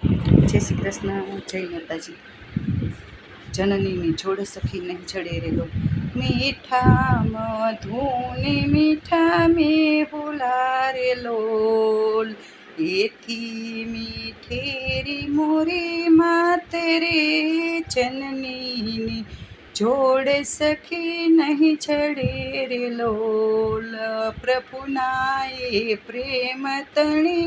જય શ્રી કૃષ્ણ, જય માતાજી. જનનીની જોડ સખી નહીં ચડે રેલો, મીઠા મધુને મીઠા મેહુલા રે લોલ, એથી મીઠેરી મોરી માત રે, જનનીની જોડ સખી નહીં ચડે રે લોલ. પ્રભુના એ પ્રેમ તણી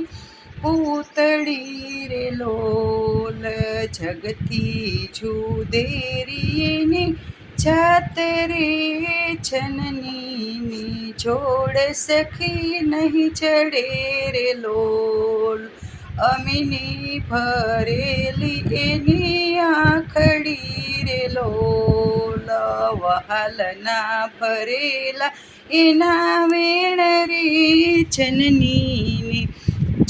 પૂતળી રે લોલ, જગતી જુદેરીની જાત રે, જનનીની જોડ સખી નહીં ચડે રે લોલ. અમીની ભરેલી એની આંખડી રે લોલ, વહાલના ભરેલા એના વેણ રે, જનનીની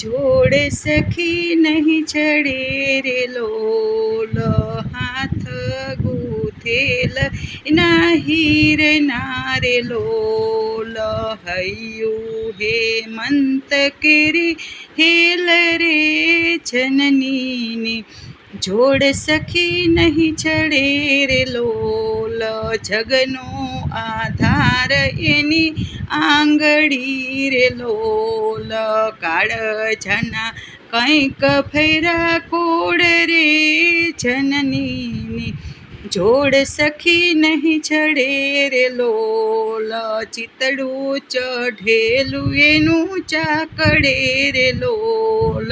જોડ સખી નહીં ચડે રે લોલ. હાથ ગૂથેલ એના હીરના રે લોલ, હૈયું હેમંત કેરી હેલ રે, જનનીની જોડ સખી નહીં ચડે રે લોલ. જગનો આધાર એની આંગળી રે લોલ, કાળજાના કંઈક ફેરા કોડ રે, જનનીની જોડ સખી નહીં ચડે રે લોલ. ચિતડું ચઢેલું એનું ચાકડે રે લોલ,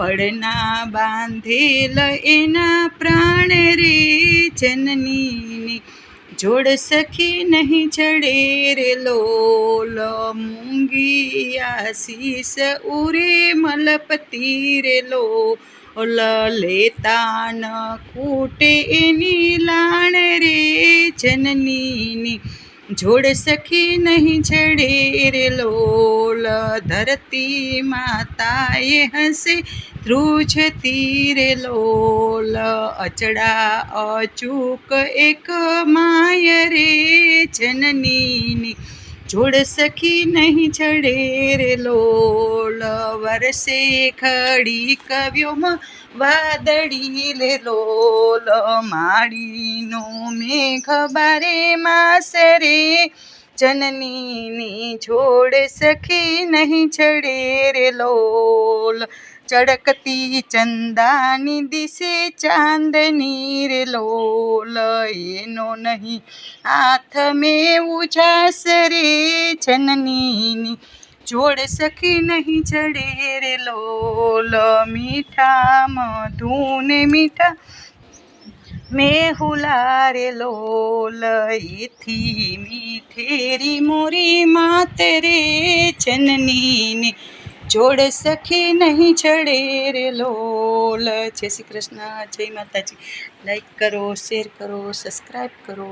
પડના બાંધેલ એના પ્રાણ રે, જનનીની જોડ સખી નહીં ચડે રે લોલ. મૂંગી આશીષ ઉરે મલપતિ રે લોલ, લેતા ન ખૂટે એની લાણ રે, જનનીની જોડ સખી નહીં ચડે રે લોલ. ધરતી માતાએ હસે ધ્રુજતી રે લોલ, અચડા અચૂક એક માય રે, જનનીની જોડ સખી નહીં ચડે રે લોલ. વરસે ખડી કવ્યોમાં વાદળી લે લોલ, માળીનો મેઘ બારે માસ રે, જનનીની જોડ સખી નહીં ચડે રે લોલ. ચળકતી ચંદાની દિશે ચાંદની રે લોલ, એનો નહીં હાથ મેં ઉજાસ રે, જનનીની જોડ સખી નહીં ચડે રે લોલ. મીઠા મધુને મીઠા મેહુલા રે લોલ, એથી મીઠેરી મોરી માત રે, જનનીની જોડ સખી નહીં ચડે રે લોલ. જય શ્રી કૃષ્ણ, જય માતાજી. લાઈક કરો, શેર કરો, સબસ્ક્રાઈબ કરો.